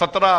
17,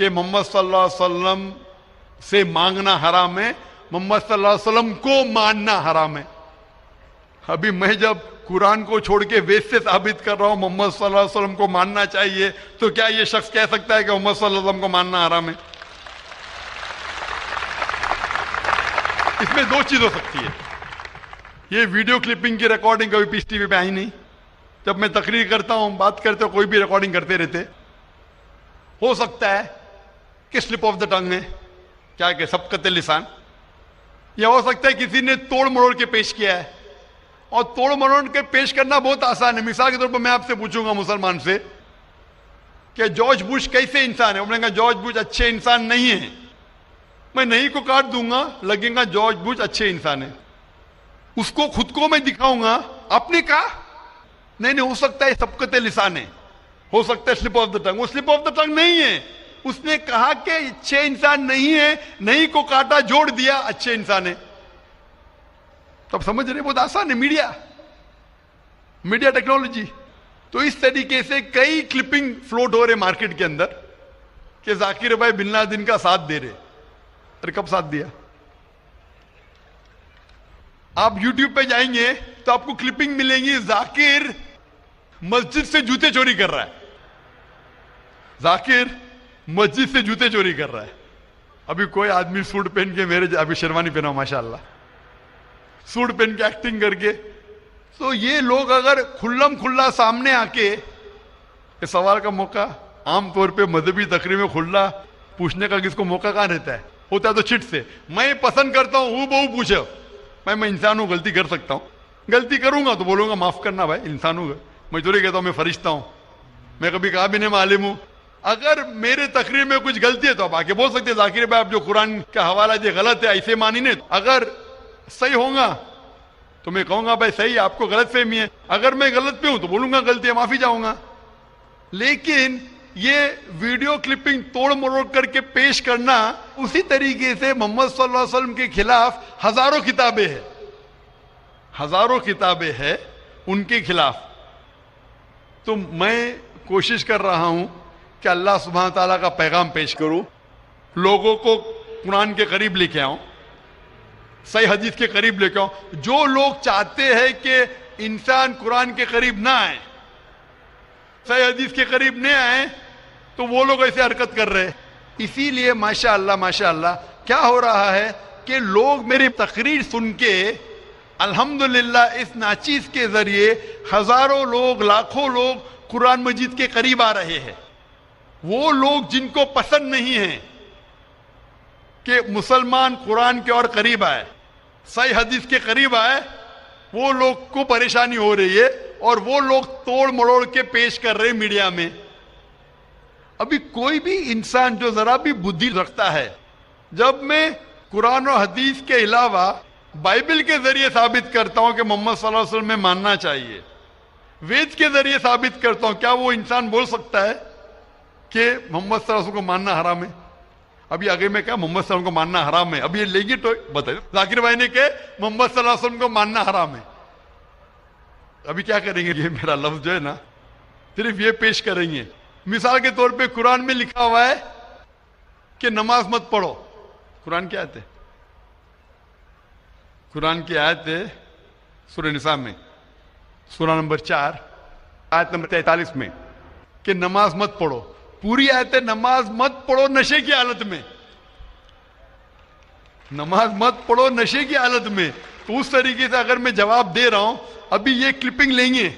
کہ محمد صلی اللہ علیہ وسلم سے مانگنا حرام ہے, محمد صلی اللہ علیہ وسلم کو ماننا حرام ہے. ابھی میں جب قرآن کو چھوڑ کے وید سے ثابت کر رہا ہوں محمد صلی اللہ علیہ وسلم کو ماننا چاہیے, تو کیا یہ شخص کہہ سکتا ہے کہ محمد صلی اللہ علیہ وسلم کو ماننا حرام ہے؟ اس میں دو چیز ہو سکتی ہے. یہ ویڈیو کلپنگ کی ریکارڈنگ کبھی پیس ٹی وی پہ آئی نہیں. جب میں تقریر کرتا ہوں, بات کرتے ہوں, کوئی بھی ریکارڈنگ کرتے رہتے. ہو سکتا ہے کہ سلپ آف دا ٹنگ ہے, کیا کہ سبقت لسان, یا ہو سکتا ہے کسی نے توڑ مروڑ کے پیش کیا ہے. اور توڑ مروڑ کے پیش کرنا بہت آسان ہے. مثال کے طور پر میں آپ سے پوچھوں گا مسلمان سے کہ جارج بش کیسے انسان ہے, انہوں نے کہا جارج بش اچھے انسان نہیں ہیں. میں نہیں کو کاٹ دوں گا, لگے گا جارج بش اچھے انسان ہے. اس کو خود کو میں دکھاؤں گا, آپ نے کہا نہیں ہو سکتا ہے سبقت لسان ہے, ہو سکتا ہے سلپ آف دا ٹنگ. وہ سلپ آف دا ٹنگ نہیں ہے. اس نے کہا کہ اچھے انسان نہیں ہے, نہیں کو کاٹا, جوڑ دیا, اچھے انسان ہے. تب سمجھ رہے, بہت آسان ہے. Media technology. تو اس طریقے سے کئی کلپنگ فلوٹ ہو رہے مارکیٹ کے اندر کہ ذاکر بھائی بن لادن کا ساتھ دے رہے. ارے کب ساتھ دیا؟ آپ یوٹیوب پہ جائیں گے تو آپ کو کلپنگ ملیں گی, ذاکر مسجد سے جوتے چوری کر رہا ہے. ذاکر مسجد سے جوتے چوری کر رہا ہے. ابھی کوئی آدمی سوٹ پہن کے, میرے ابھی شیروانی پہنا ماشاءاللہ, سوٹ پہن کے ایکٹنگ کر کے. تو یہ لوگ اگر کھلم کھلا سامنے آ کے, یہ سوال کا موقع عام طور پہ مذہبی تقریر میں کھلا پوچھنے کا کس کو موقع کہاں رہتا ہے, ہوتا ہے تو چٹ سے. میں پسند کرتا ہوں ہوں بہو پوچھو, میں انسان ہوں, غلطی کر سکتا ہوں. غلطی کروں گا تو بولوں گا معاف کرنا بھائی, انسان ہوں. میں تھوڑی کہتا ہوں میں فرشتہ ہوں, میں کبھی کہا بھی نہیں میں عالم ہوں. اگر میرے تقریر میں کچھ غلطی ہے تو آپ آگے بول سکتے ہیں ذاکر بھائی آپ جو قرآن کا حوالہ دے غلط ہے, ایسے مانی نہیں. اگر صحیح ہوگا تو میں کہوں گا بھائی صحیح, آپ کو غلط فہمی ہے. اگر میں غلط پہ ہوں تو بولوں گا غلطی ہے, معافی چاہوں گا. لیکن یہ ویڈیو کلپنگ توڑ مروڑ کر کے پیش کرنا, اسی طریقے سے محمد صلی اللہ علیہ وسلم کے خلاف ہزاروں کتابیں ہیں, ہزاروں کتابیں ہیں ان کے خلاف. تو میں کوشش کر رہا ہوں کہ اللہ سبحانہ تعالیٰ کا پیغام پیش کروں, لوگوں کو قرآن کے قریب لے کے آؤں, صحیح حدیث کے قریب لے کے آؤں. جو لوگ چاہتے ہیں کہ انسان قرآن کے قریب نہ آئے, صحیح حدیث کے قریب نہ آئے, تو وہ لوگ ایسے حرکت کر رہے. اسی لیے ماشاءاللہ کیا ہو رہا ہے کہ لوگ میری تقریر سن کے الحمدللہ اس ناچیز کے ذریعے ہزاروں لوگ, لاکھوں لوگ قرآن مجید کے قریب آ رہے ہیں. وہ لوگ جن کو پسند نہیں ہے کہ مسلمان قرآن کے اور قریب آئے, صحیح حدیث کے قریب آئے, وہ لوگ کو پریشانی ہو رہی ہے, اور وہ لوگ توڑ مروڑ کے پیش کر رہے میڈیا میں. ابھی کوئی بھی انسان جو ذرا بھی بدھی رکھتا ہے, جب میں قرآن و حدیث کے علاوہ بائبل کے ذریعے ثابت کرتا ہوں کہ محمد صلی اللہ علیہ وسلم میں ماننا چاہیے, وید کے ذریعے ثابت کرتا ہوں, کیا وہ انسان بول سکتا ہے کہ محمد صلی اللہ علیہ وسلم کو ماننا حرام ہے؟ ابھی آگے میں کہا محمد صلی اللہ علیہ وسلم کو ماننا حرام ہے, ابھی یہ لیں گے تو بتائیے. ذاکر بھائی نے کہ محمد صلی اللہ علیہ وسلم کو ماننا حرام ہے. ابھی کیا کریں گے, یہ میرا لفظ جو ہے نا صرف یہ پیش کریں گے. مثال کے طور پہ قرآن میں لکھا ہوا ہے کہ نماز مت پڑھو. قرآن کی آیت ہے, قرآن کی آیت ہے سورہ نساء میں, سورہ نمبر 4 آیت نمبر 43 میں, کہ نماز مت پڑھو. پوری آیت ہے نماز مت پڑھو نشے کی حالت میں, نماز مت پڑھو نشے کی حالت میں. تو اس طریقے سے اگر میں جواب دے رہا ہوں, ابھی یہ کلپنگ لیں گے.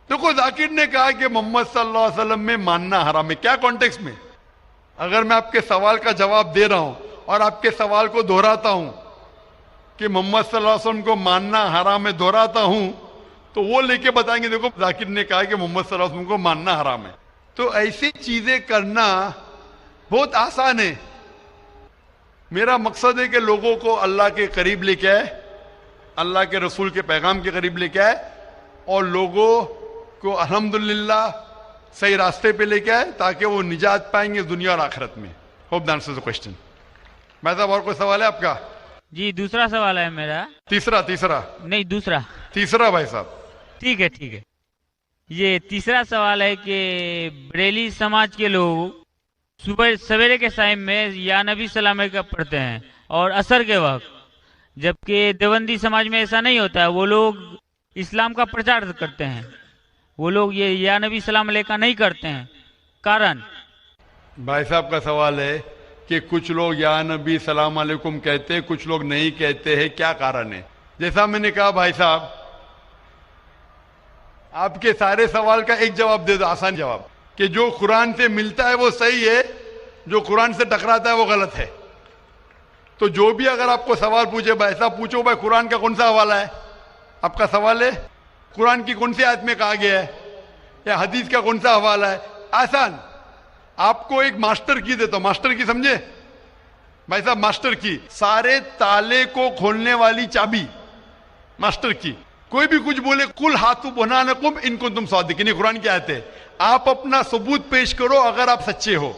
دیکھو ذاکر نے کہا کہ محمد صلی اللہ علیہ وسلم میں ماننا حرام ہے, کیا کانٹیکس میں؟ اگر میں آپ کے سوال کا جواب دے رہا ہوں اور آپ کے سوال کو دہراتا ہوں کہ محمد صلی اللہ علیہ وسلم کو ماننا حرام ہے, دہراتا ہوں, تو وہ لے کے بتائیں گے دیکھو ذاکر نے کہا کہ محمد صلی اللہ علیہ وسلم کو ماننا حرام ہے. تو ایسی چیزیں کرنا بہت آسان ہے. میرا مقصد ہے کہ لوگوں کو اللہ کے قریب لے کے آئے, اللہ کے رسول کے پیغام کے قریب لے کے آئے, اور لوگوں کو الحمدللہ صحیح راستے پہ لے کے آئے تاکہ وہ نجات پائیں گے دنیا اور آخرت میں. Hope the answers the question. میں صاحب اور کوئی سوال ہے آپ کا؟ جی دوسرا سوال ہے میرا. تیسرا نہیں دوسرا. تیسرا بھائی صاحب. ٹھیک ہے. یہ تیسرا سوال ہے کہ بریلی سماج کے لوگ صبح سویرے کے ٹائم میں یا نبی سلام علیکہ پڑھتے ہیں اور عصر کے وقت، جبکہ دیوبندی سماج میں ایسا نہیں ہوتا ہے. وہ لوگ اسلام کا پرچار کرتے ہیں، وہ لوگ یہ یا نبی سلام علیکہ نہیں کرتے ہیں. کارن بھائی صاحب کا سوال ہے کہ کچھ لوگ یا نبی سلام علیکم کہتے ہیں، کچھ لوگ نہیں کہتے ہیں، کیا کارن ہے؟ جیسا میں نے کہا بھائی صاحب، آپ کے سارے سوال کا ایک جواب دے دو، آسان جواب، کہ جو قرآن سے ملتا ہے وہ صحیح ہے، جو قرآن سے ٹکراتا ہے وہ غلط ہے. تو جو بھی اگر آپ کو سوال پوچھے، بھائی صاحب پوچھو بھائی قرآن کا کون سا حوالہ ہے؟ آپ کا سوال ہے قرآن کی کون سی آیت میں کہا گیا ہے، یا حدیث کا کون سا حوالہ ہے؟ آسان. آپ کو ایک ماسٹر کی دیتا ہوں، ماسٹر کی سمجھے بھائی صاحب؟ ماسٹر کی، سارے تالے کو کھولنے والی چابی، ماسٹر کی. کوئی بھی کچھ بولے، قل ہاتھو برہانکم ان کنتم صادقین، قرآن کی آیت ہے. آپ اپنا ثبوت پیش کرو اگر آپ سچے ہو.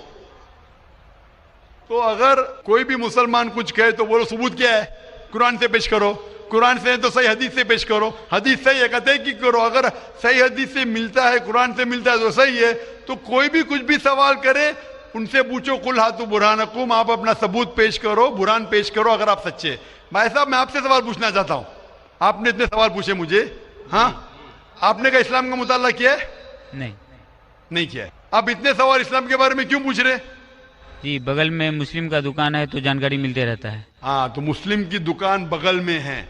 تو اگر کوئی بھی مسلمان کچھ کہے تو بولو ثبوت کیا ہے، قرآن سے پیش کرو. قرآن سے تو صحیح حدیث سے پیش کرو، حدیث صحیح ہے کہتے کی کرو. اگر صحیح حدیث سے ملتا ہے، قرآن سے ملتا ہے تو صحیح ہے. تو کوئی بھی کچھ بھی سوال کرے ان سے پوچھو قل ہاتھو برہانکم، آپ اپنا ثبوت پیش کرو، برہان پیش کرو اگر آپ سچے. بھائی صاحب میں آپ سے سوال پوچھنا چاہتا ہوں، آپ نے اتنے سوال پوچھے مجھے، ہاں آپ نے کہا اسلام کا مطالعہ کیا ہے؟ نہیں کیا ہے. آپ اتنے سوال اسلام کے بارے میں کیوں پوچھ رہے؟ جی بغل میں مسلم کا دکان ہے تو جانکاری ملتے رہتا ہے. ہاں تو مسلم کی دکان بغل میں ہے،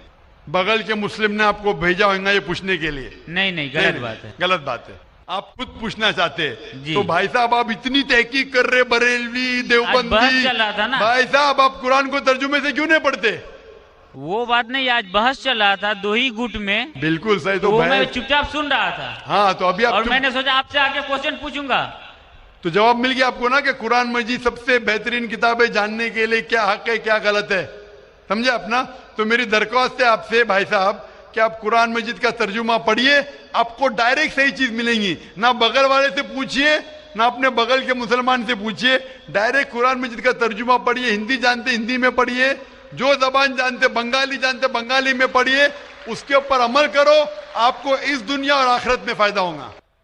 بغل کے مسلم نے آپ کو بھیجا ہوگا یہ پوچھنے کے لیے؟ نہیں غلط بات ہے. غلط بات ہے، آپ خود پوچھنا چاہتے. جی. تو بھائی صاحب آپ اتنی تحقیق کر رہے، بریلوی آج بحث دیوبندی، چل رہا تھا نا. بھائی صاحب آپ قرآن کو ترجمے سے کیوں نہیں پڑھتے؟ وہ بات نہیں، آج بحث چل رہا تھا دو ہی گٹ میں، بالکل صحیح. تو تو وہ میں بھائی چپ چاپ سن رہا تھا، ہاں تو ابھی اور آپ میں نے سوچا آپ سے آگے کوشچن پوچھوں گا. تو جواب مل گیا آپ کو نا کہ قرآن مجید سب سے بہترین کتاب ہے جاننے کے لیے کیا حق ہے کیا غلط ہے. سمجھے اپنا؟ تو میری درخواست ہے آپ سے بھائی صاحب کہ آپ قرآن مجید کا ترجمہ پڑھیے، آپ کو ڈائریکٹ صحیح چیز ملیں گی. نہ بغل والے سے پوچھیے، نہ اپنے بغل کے مسلمان سے پوچھیے، ڈائریکٹ قرآن مجید کا ترجمہ پڑھیے. ہندی جانتے ہندی میں پڑھیے، جو زبان جانتے بنگالی جانتے بنگالی میں پڑھیے، اس کے اوپر عمل کرو، آپ کو اس دنیا اور آخرت میں فائدہ ہوگا.